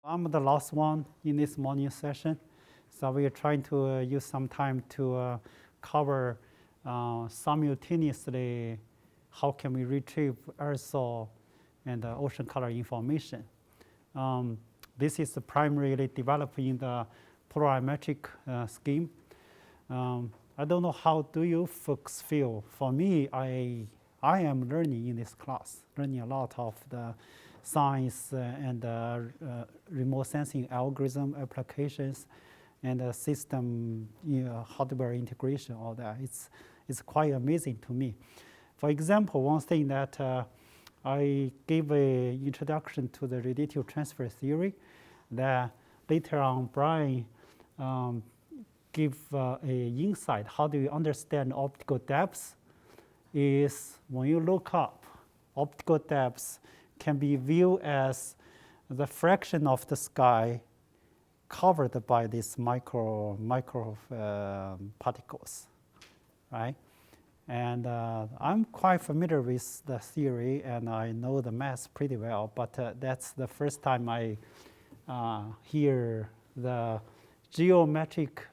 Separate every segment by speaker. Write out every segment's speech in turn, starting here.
Speaker 1: I'm the last one in this morning session, so we are trying to use some time to cover simultaneously how can we retrieve aerosol and ocean color information. This is primarily developed in the polarimetric scheme. I don't know how do you folks feel. For me, I am learning in this class, learning a lot of the science and remote sensing algorithm applications and system hardware integration, all that. It's quite amazing to me. For example, one thing that I gave an introduction to the radiative transfer theory that later on Brian give an insight. How do you understand optical depths? Is when you look up, optical depths can be viewed as the fraction of the sky covered by these micro particles, right? And I'm quite familiar with the theory, and I know the math pretty well, but that's the first time I hear the geometric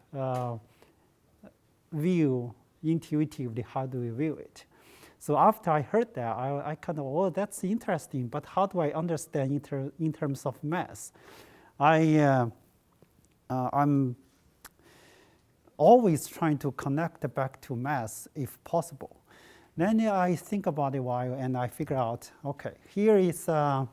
Speaker 1: view intuitively. How do we view it? So after I heard that, I kind of, oh, that's interesting, but how do I understand in terms of math? I'm always trying to connect back to math if possible. Then I think about it a while and I figure out, okay, here is, okay,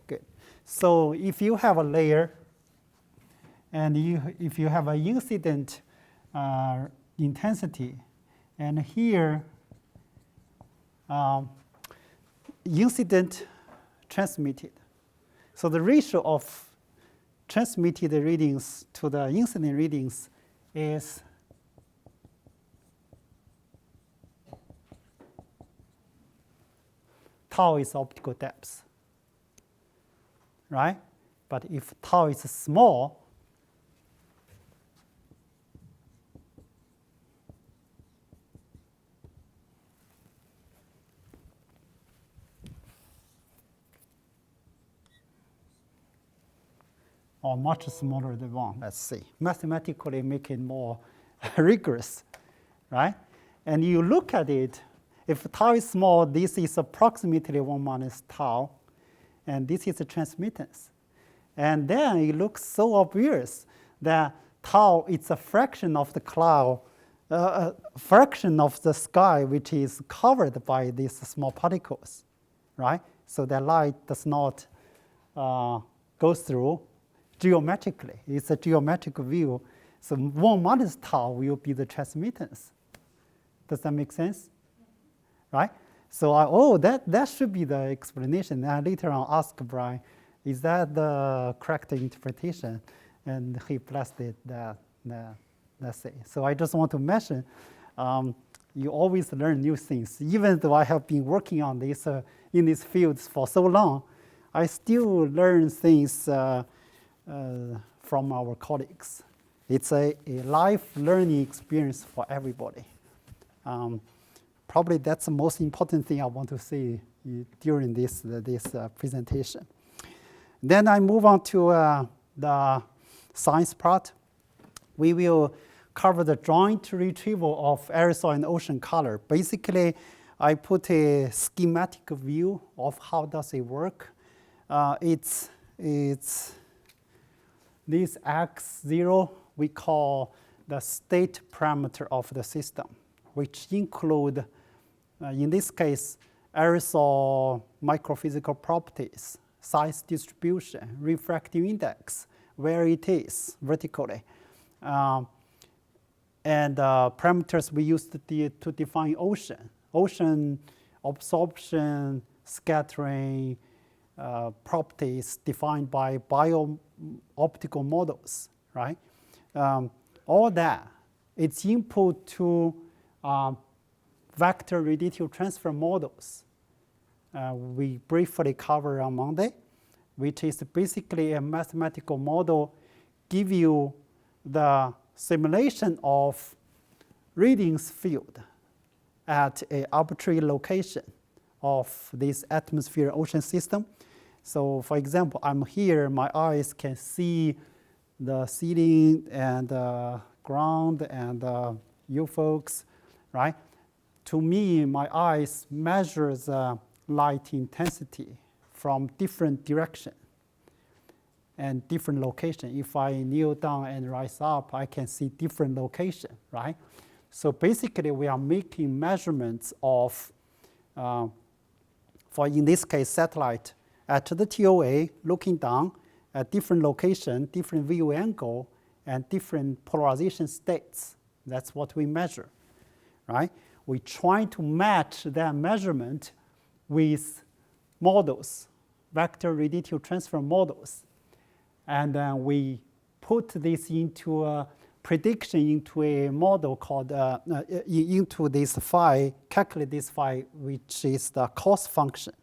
Speaker 1: good. So if you have a layer and if you have an incident intensity, and here incident transmitted. So the ratio of transmitted readings to the incident readings is tau is optical depth, right? But if tau is small, or much smaller than 1, let's see. Mathematically make it more rigorous, right? And you look at it, if tau is small, this is approximately 1 minus tau, and this is a transmittance. And then it looks so obvious that tau is a fraction of the cloud, a fraction of the sky which is covered by these small particles, right? So that light does not go through geometrically. It's a geometric view. So 1 minus tau will be the transmittance. Does that make sense? Right? So that should be the explanation. And I later on ask Brian, is that the correct interpretation? And he blessed it that that's it. So I just want to mention, you always learn new things. Even though I have been working on this in these fields for so long, I still learn things from our colleagues. It's a life learning experience for everybody. Probably that's the most important thing I want to say during this presentation. Then I move on to the science part. We will cover the joint retrieval of aerosol and ocean color. Basically, I put a schematic view of how does it work. It's this x0 we call the state parameter of the system, which include, in this case, aerosol microphysical properties, size distribution, refractive index, where it is vertically, and parameters we use to define ocean absorption, scattering, properties defined by optical models, right? All that, it's input to vector radiative transfer models. We briefly covered on Monday, which is basically a mathematical model give you the simulation of readings field at an arbitrary location of this atmosphere ocean system. So for example, I'm here, my eyes can see the ceiling and ground and you folks, right? To me, my eyes measures light intensity from different direction and different location. If I kneel down and rise up, I can see different location, right? So basically, we are making measurements of, for in this case, satellite at the TOA, looking down at different location, different view angle, and different polarization states. That's what we measure, right? We try to match that measurement with models, vector radiative transfer models. And then we put this into a prediction into a model called, into this phi, calculate this phi, which is the cost function.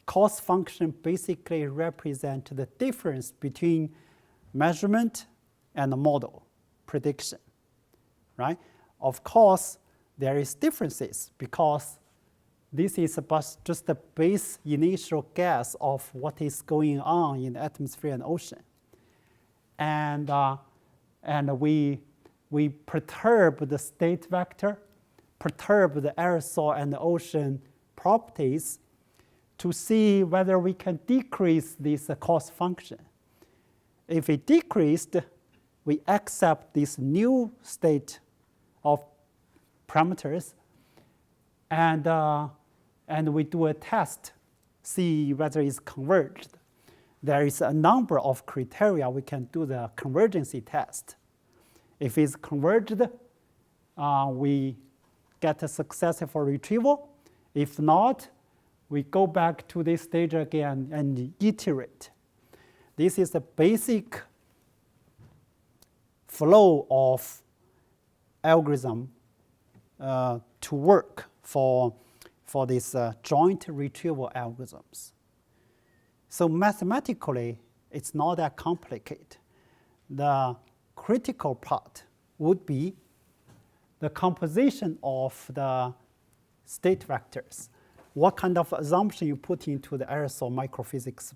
Speaker 1: Cost function basically represents the difference between measurement and the model prediction, right? Of course, there is differences because this is just the base initial guess of what is going on in the atmosphere and ocean. And we perturb the state vector, perturb the aerosol and the ocean properties to see whether we can decrease this cost function. If it decreased, we accept this new state of parameters, and we do a test, see whether it's converged. There is a number of criteria we can do the convergency test. If it's converged, we get a successful retrieval. If not, we go back to this stage again and iterate. This is the basic flow of algorithm to work for these joint retrieval algorithms. So mathematically, it's not that complicated. The critical part would be the composition of the state vectors. What kind of assumption you put into the aerosol microphysics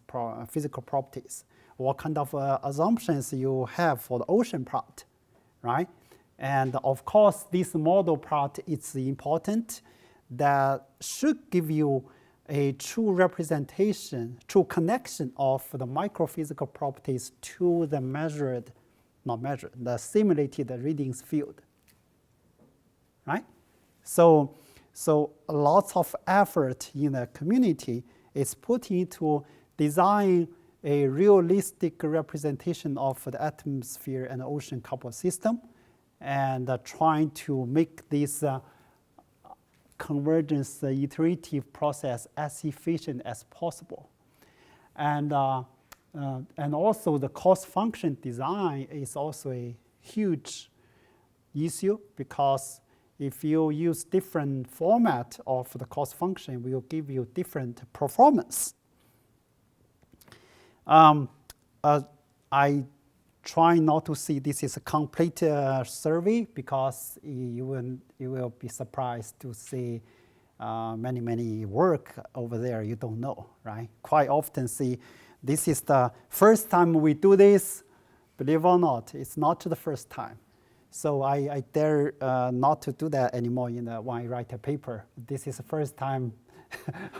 Speaker 1: physical properties? What kind of assumptions you have for the ocean part, right? And of course, this model part is important. That should give you a true representation, true connection of the microphysical properties to the the simulated readings field, right? So lots of effort in the community is put into design a realistic representation of the atmosphere and ocean coupled system, and trying to make this convergence iterative process as efficient as possible. And also the cost function design is also a huge issue, because if you use different format of the cost function, it will give you different performance. I try not to see this is a complete survey, because you will be surprised to see many work over there you don't know, right? Quite often see this is the first time we do this. Believe it or not, it's not the first time. So I dare not to do that anymore when I write a paper. This is the first time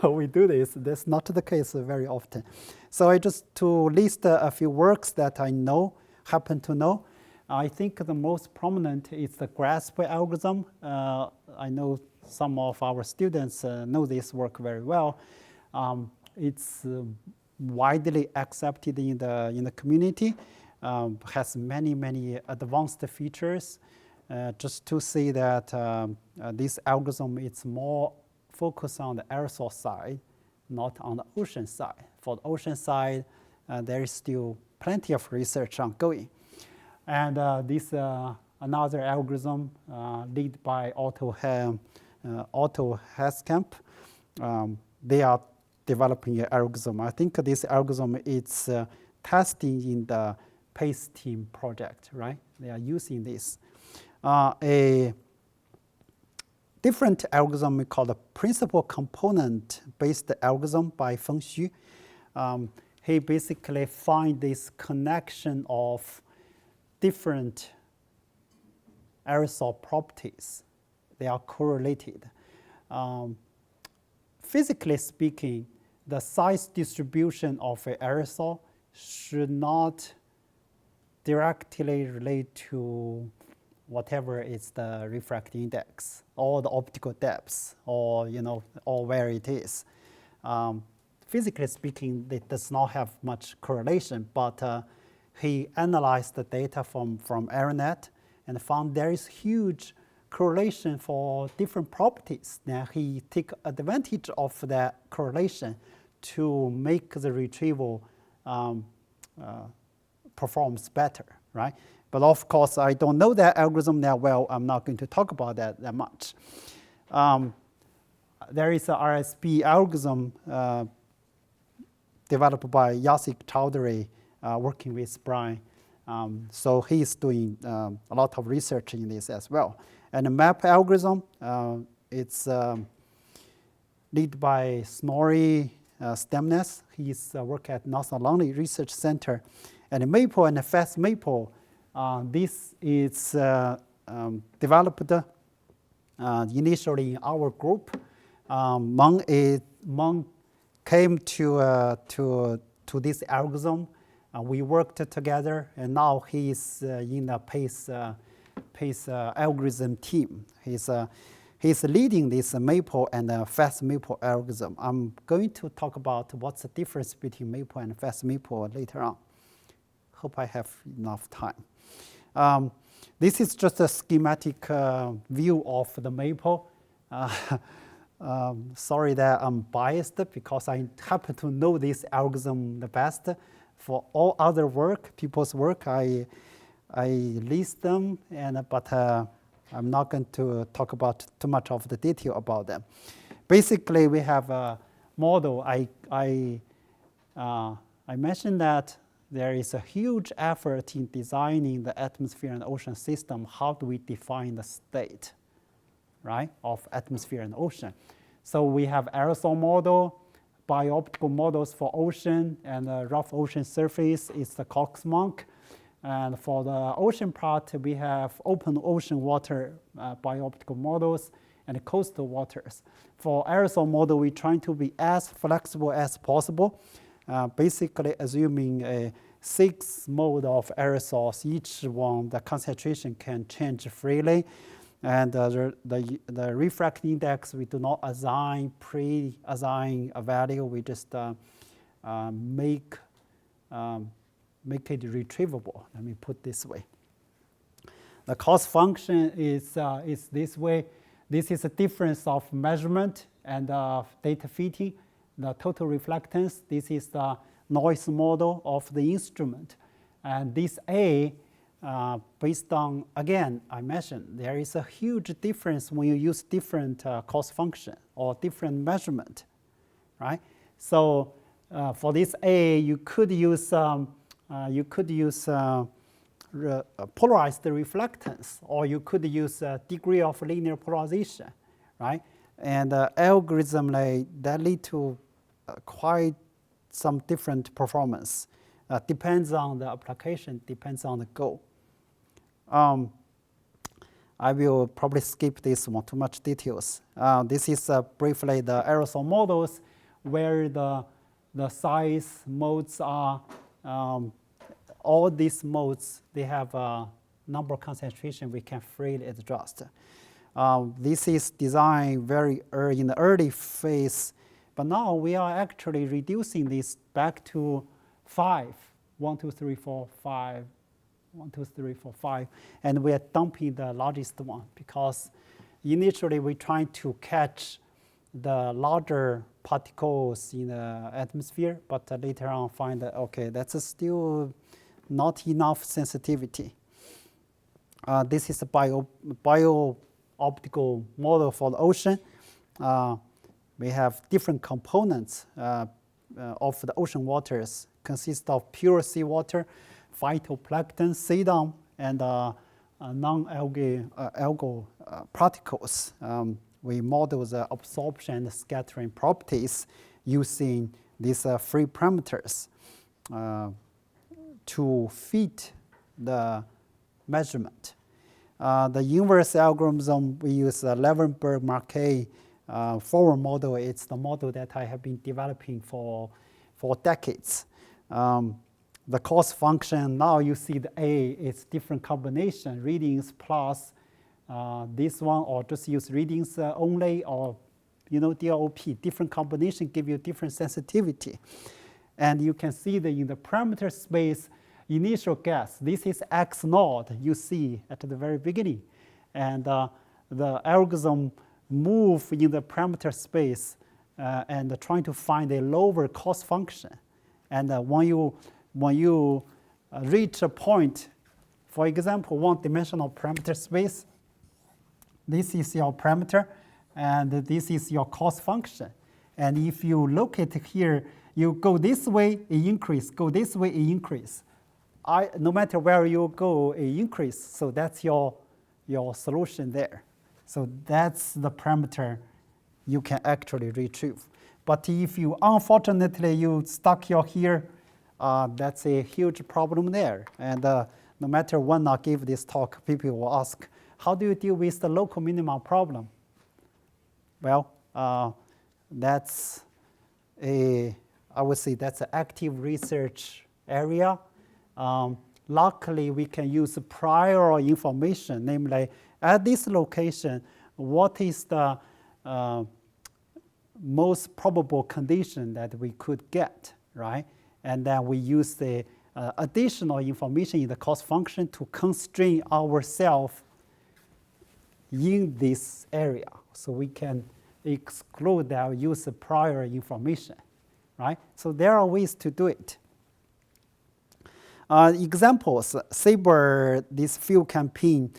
Speaker 1: we do this. That's not the case very often. So I just to list a few works that I happen to know. I think the most prominent is the Grassway algorithm. I know some of our students know this work very well. It's widely accepted in the community. Has many advanced features. Just to say that this algorithm is more focused on the aerosol side, not on the ocean side. For the ocean side, there is still plenty of research ongoing. And this another algorithm led by Otto Heskamp. They are developing an algorithm. I think this algorithm is testing in the PACE team project, right? They are using this. different algorithm we call the principal component-based algorithm by Feng Xu. He basically find this connection of different aerosol properties. They are correlated. Physically speaking, the size distribution of an aerosol should not directly relate to whatever is the refractive index or the optical depth or, or where it is. Physically speaking, it does not have much correlation, but he analyzed the data from AeroNet and found there is huge correlation for different properties. Now he take advantage of that correlation to make the retrieval performs better, right? But of course, I don't know that algorithm that well. I'm not going to talk about that much. There is a RSP algorithm developed by Yassik Chowdhury, working with Brian. So he's doing a lot of research in this as well. And the MAP algorithm, it's led by Snorri Stemnes. He's work at NASA Langley Research Center. And Maple and Fast Maple, this is developed initially in our group. Meng came to this algorithm. We worked together, and now he's in the PACE algorithm team. He's leading this Maple and Fast Maple algorithm. I'm going to talk about what's the difference between Maple and Fast Maple later on. Hope I have enough time. This is just a schematic view of the Maple. Sorry that I'm biased because I happen to know this algorithm the best. For all other work, people's work, I list them, but I'm not going to talk about too much of the detail about them. Basically, we have a model. I mentioned that there is a huge effort in designing the atmosphere and ocean system. How do we define the state, right, of atmosphere and ocean? So we have aerosol model, bioptical models for ocean, and rough ocean surface is the Cox-Monk. And for the ocean part, we have open ocean water bioptical models and coastal waters. For aerosol model, we're trying to be as flexible as possible, basically assuming 6 modes of aerosols. Each one, the concentration can change freely. And the refractive index, we do not pre-assign a value. We just make it retrievable. Let me put this way. The cost function is this way. This is a difference of measurement and data fitting. The total reflectance, this is the noise model of the instrument. And this A, based on, again, I mentioned, there is a huge difference when you use different cost function or different measurement, right? So for this A, you could use polarized reflectance, or you could use a degree of linear polarization, right? And algorithm that lead to quite some different performance. Depends on the application, depends on the goal. I will probably skip this one, too much details. This is briefly the aerosol models where the size modes are, all these modes, they have a number concentration we can freely adjust. This is designed very early, in the early phase, but now we are actually reducing this back to 5. 1, 2, 3, 4, 5. 1, 2, 3, 4, 5, and we are dumping the largest one because initially we're trying to catch the larger particles in the atmosphere, but later on find that, okay, that's still not enough sensitivity. This is a bio-optical model for the ocean. We have different components of the ocean waters, consist of pure seawater, phytoplankton, sedum, and non-algal particles. we model the absorption and scattering properties using these free parameters to fit the measurement. The inverse algorithm, we use Levenberg-Marquet forward model. It's the model that I have been developing for decades. The cost function, now you see the A, it's different combination, readings plus this one, or just use readings only, or DLOP, different combination give you different sensitivity. And you can see that in the parameter space, initial guess, this is X naught you see at the very beginning. And the algorithm move in the parameter space and trying to find a lower cost function. And when you reach a point, for example, one-dimensional parameter space, this is your parameter, and this is your cost function. And if you look at here, you go this way, it increase, go this way, it increase. No matter where you go, it increase, so that's your solution there. So that's the parameter you can actually retrieve. But if you, unfortunately, you stuck here, that's a huge problem there. And no matter when I give this talk, people will ask, how do you deal with the local minimum problem? Well, that's I would say that's an active research area. Luckily, we can use prior information, namely, at this location, what is the most probable condition that we could get, right? And then we use the additional information in the cost function to constrain ourselves in this area. So we can exclude that, use the prior information, right? So there are ways to do it. Examples, SABRE, this field campaign,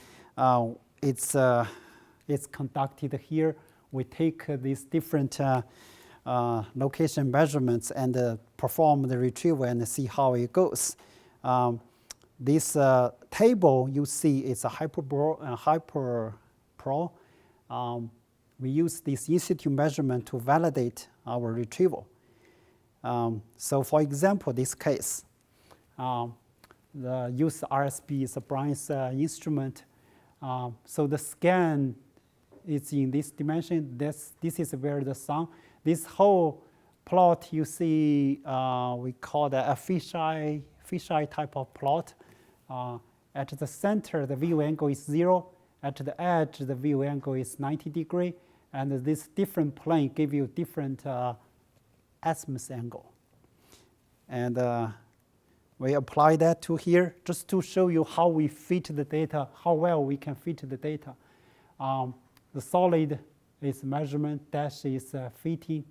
Speaker 1: it's conducted here. We take these different location measurements and perform the retrieval and see how it goes. This table you see is a hyperpro. We use this institute measurement to validate our retrieval. So for example, this case, the use RSB is a Brian's instrument. So the scan is in this dimension. This is where the sun. This whole plot you see, we call that a fisheye type of plot. At the center, the view angle is 0. At the edge, the view angle is 90 degrees. And this different plane give you different azimuth angle. And we apply that to here just to show you how we fit the data, how well we can fit the data. The solid is measurement, dash is fitting,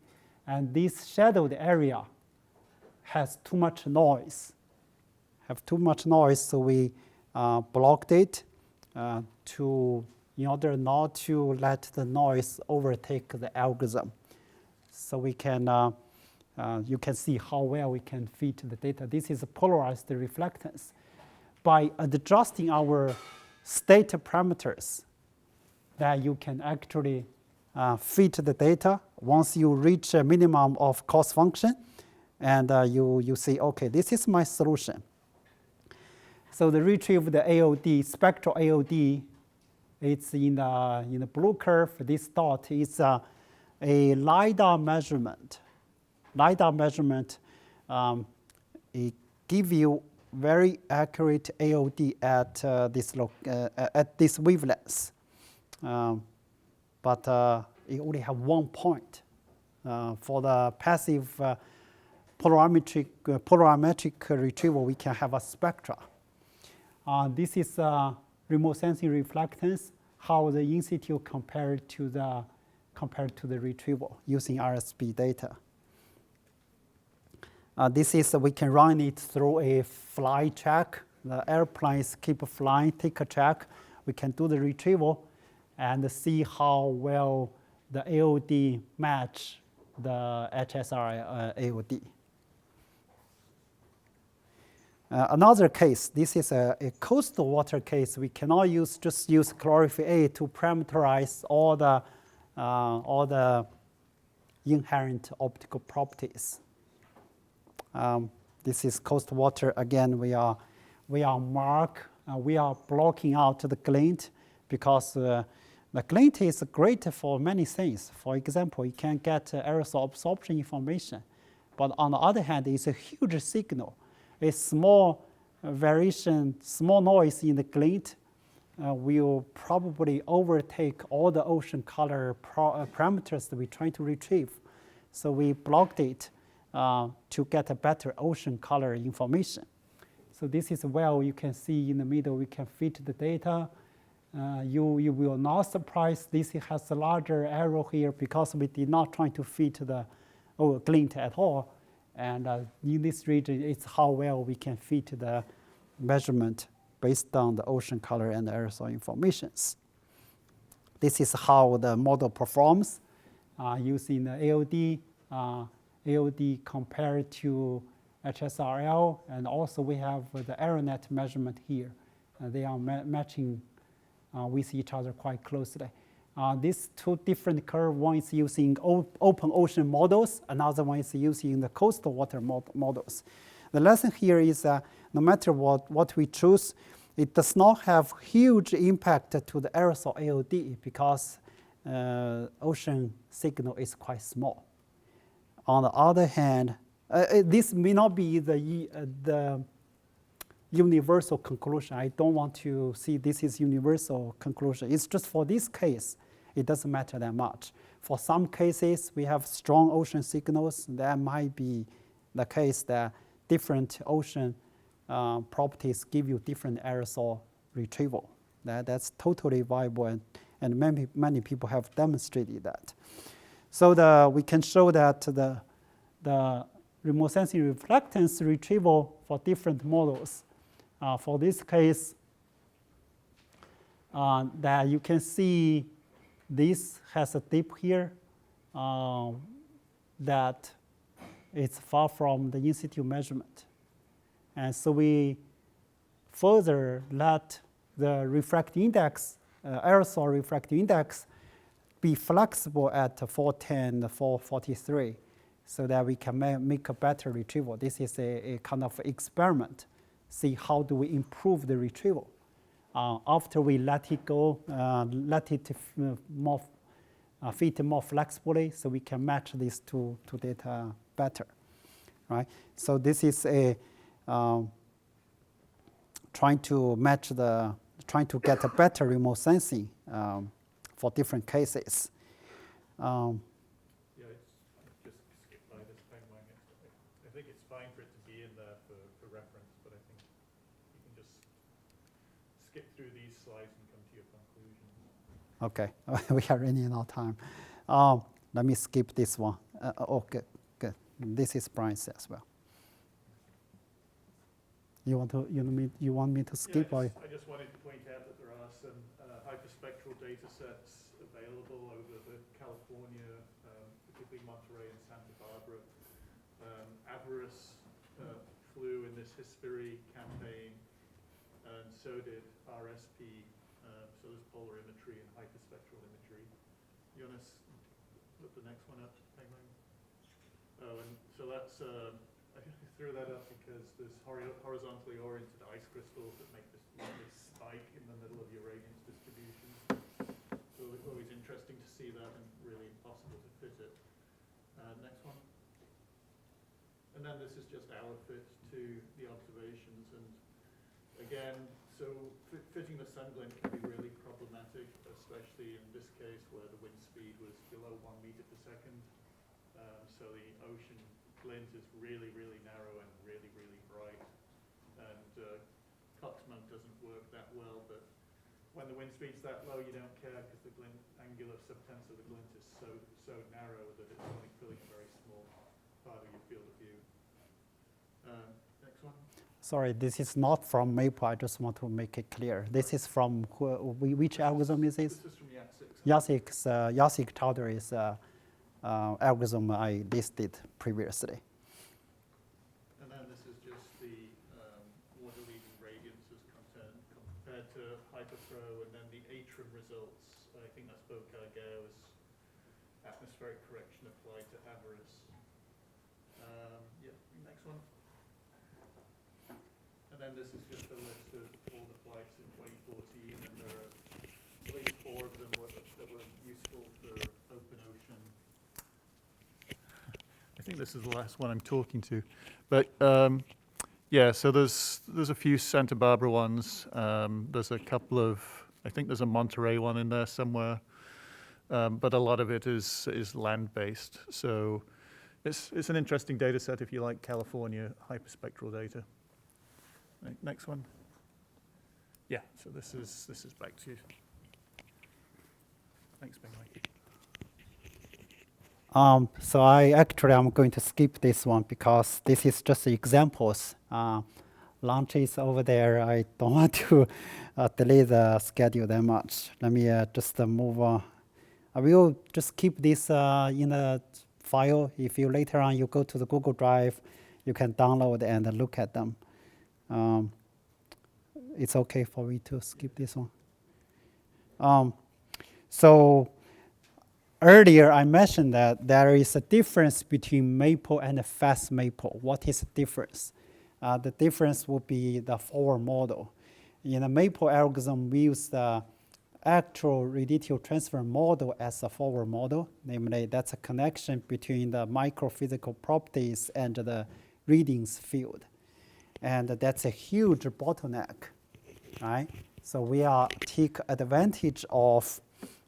Speaker 1: and this shadowed area has too much noise. So we blocked it in order not to let the noise overtake the algorithm. So we can you can see how well we can fit the data. This is a polarized reflectance. By adjusting our state parameters, that you can actually fit the data once you reach a minimum of cost function, and you say, okay, this is my solution. So the retrieve the AOD, spectral AOD, it's in the blue curve. This dot is a LiDAR measurement. LiDAR measurement, it gives you very accurate AOD at this wavelength. But it only have one point. For the passive polarimetric retrieval, we can have a spectra. This is remote sensing reflectance, how the institute compared to the retrieval using RSB data. This is we can run it through a fly track. The airplanes keep flying, take a track. We can do the retrieval and see how well the AOD match the HSR AOD. Another case, this is a coastal water case. We cannot just use chlorophyll A to parameterize all the all the inherent optical properties. This is coast water. Again, we are blocking out the glint because the glint is great for many things. For example, you can get aerosol absorption information. But on the other hand, it's a huge signal. A small variation, small noise in the glint will probably overtake all the ocean color parameters that we're trying to retrieve. So we blocked it to get a better ocean color information. So this is where you can see in the middle, we can fit the data. You will not surprise this has a larger arrow here because we did not try to fit the glint at all. And in this region, it's how well we can fit the measurement based on the ocean color and the aerosol informations. This is how the model performs using the AOD compared to HSRL, and also we have the AeroNet measurement here. They are matching with each other quite closely. These two different curves, one is using open ocean models, another one is using the coastal water models. The lesson here is that no matter what we choose, it does not have huge impact to the aerosol AOD because ocean signal is quite small. On the other hand, this may not be the universal conclusion. I don't want to see this is universal conclusion. It's just for this case, it doesn't matter that much. For some cases, we have strong ocean signals. That might be the case that different ocean properties give you different aerosol retrieval. That's totally viable, and many people have demonstrated that. So we can show that the remote sensing reflectance retrieval for different models. For this case, that you can see this has a dip here that it's far from the in-situ measurement. And so we further let the refractive index, aerosol refractive index, be flexible at 410, 443, so that we can make a better retrieval. This is a kind of experiment. See how do we improve the retrieval. After we let it go, let it fit more flexibly, so we can match these two data better, right? So this is a trying to get a better remote sensing for different cases.
Speaker 2: Yeah, just skip by this timeline. I think it's fine for it to be in there for reference, but I think you can just skip through these slides and come to your conclusions.
Speaker 1: Okay, we are running out of time. Let me skip this one. Okay, good. This is Brian's as well. You want me to skip?
Speaker 2: Yeah, I just wanted to point out that there are some hyperspectral data sets available over the California, particularly Monterey and Santa Barbara. Avarice flew in this Hesperi campaign, and so did RSP. So there's polarimetry and hyperspectral imagery. You want to put the next one up, Peng-Meng? Oh, and so that's, I threw that up because there's horizontally oriented ice crystals that make this spike in the middle of your radiance distribution. So it's always interesting to see that and really impossible to fit it. Next one. And then this is just our fit to the observations. And again, so fitting the sun glint can be really problematic, especially in this case where the wind speed was below 1 meter per second. So the ocean glint is really, really narrow and really, really bright. And Cox-Monk doesn't work that well, but when the wind speed's that low, you don't care because the glint, angular subtensor of the glint is so narrow that it's only filling a very small part of your field of view. Next one.
Speaker 1: Sorry, this is not from Maple. I just want to make it clear. This is from which algorithm is this?
Speaker 2: This is from Yasik.
Speaker 1: Yasik Chowdhury's algorithm I listed previously.
Speaker 2: And then this is just the water-leaving radiances compared to HyperPro, and then the Atrium results. I think that's Beaucard-Gauss atmospheric correction applied to avarice. Next one. And then this is just a list of all the flights in 2014, and there are at least 4 of them that were useful for open ocean. I think this is the last one I'm talking to. But yeah, so there's a few Santa Barbara ones. There's a couple of, I think there's a Monterey one in there somewhere. But a lot of it is land-based. So it's an interesting data set if you like California hyperspectral data. Right, next one. Yeah, so this is back to you. Thanks, Bingley.
Speaker 1: So I'm going to skip this one because this is just examples. Launch is over there. I don't want to delay the schedule that much. Let me just move on. I will just keep this in a file. If you later on you go to the Google Drive, you can download and look at them. It's okay for me to skip this one. So earlier I mentioned that there is a difference between maple and fast maple. What is the difference? The difference would be the forward model. In the maple algorithm, we use the actual radiative transfer model as a forward model. Namely, that's a connection between the microphysical properties and the readings field. And that's a huge bottleneck, right? So we take advantage of,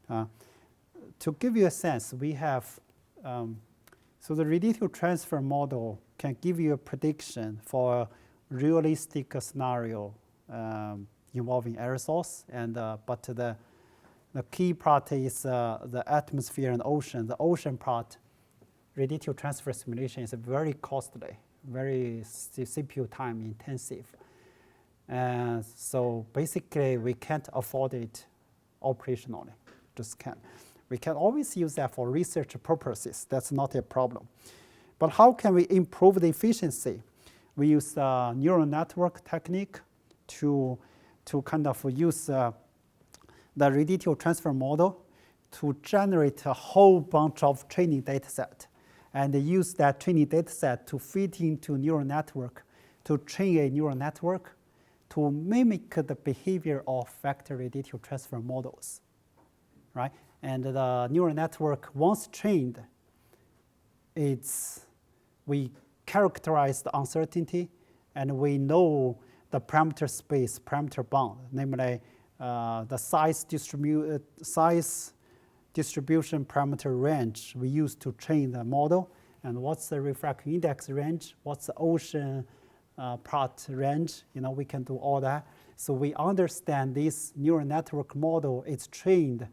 Speaker 1: to give you a sense, we have, so the radiative transfer model can give you a prediction for a realistic scenario involving aerosols, and but the key part is the atmosphere and ocean. The ocean part, radiative transfer simulation is very costly, very CPU time intensive. And so basically we can't afford it operationally, just can't. We can always use that for research purposes. That's not a problem. But how can we improve the efficiency? We use the neural network technique to kind of use the radiative transfer model to generate a whole bunch of training data set and use that training data set to feed into neural network, to train a neural network to mimic the behavior of vector radiative transfer models, right? And the neural network, once trained, we characterize the uncertainty, and we know the parameter space, parameter bound, namely the size distribution parameter range we use to train the model, and what's the refractive index range, what's the ocean part range, we can do all that. So we understand this neural network model is trained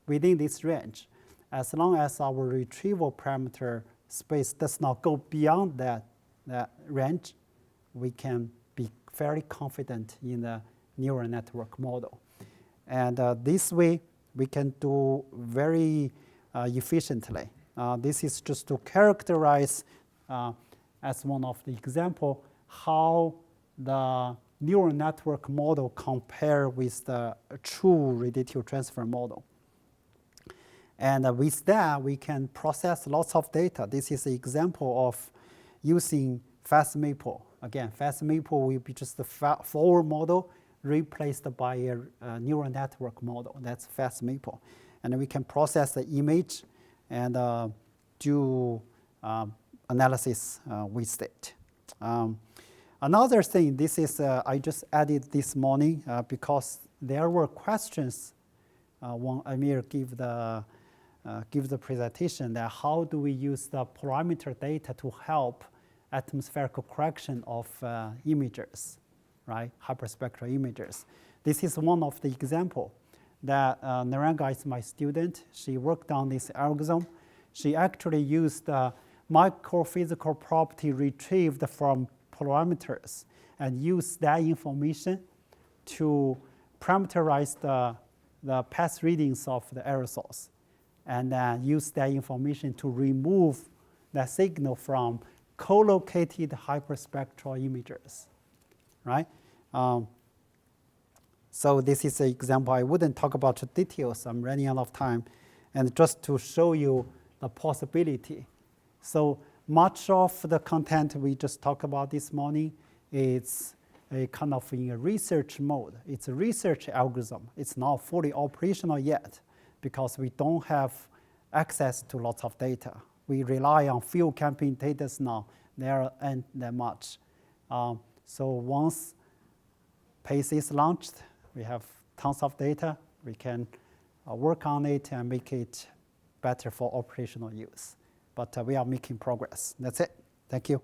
Speaker 1: within this range. As long as our retrieval parameter space does not go beyond that range, we can be fairly confident in the neural network model. And this way, we can do very efficiently. This is just to characterize, as one of the example, how the neural network model compare with the true radiative transfer model. And with that, we can process lots of data. This is an example of using fast maple. Again, fast maple will be just a forward model replaced by a neural network model. That's fast maple. And we can process the image and do analysis with it. Another thing, this is I just added this morning because there were questions when Amir give the presentation that how do we use the polarimeter data to help atmospheric correction of imagers, right? Hyperspectral imagers. This is one of the example that Naranga is my student. She worked on this algorithm. She actually used the microphysical property retrieved from polarimeters and used that information to parameterize the path readings of the aerosols, and then use that information to remove the signal from co-located hyperspectral imagers, right? So this is an example. I wouldn't talk about the details. I'm running out of time. And just to show you the possibility. So much of the content we just talked about this morning is a kind of in a research mode. It's a research algorithm. It's not fully operational yet because we don't have access to lots of data. We rely on few campaign data now. There aren't that much. So once PACE is launched, we have tons of data. We can work on it and make it better for operational use. But we are making progress. That's it. Thank you.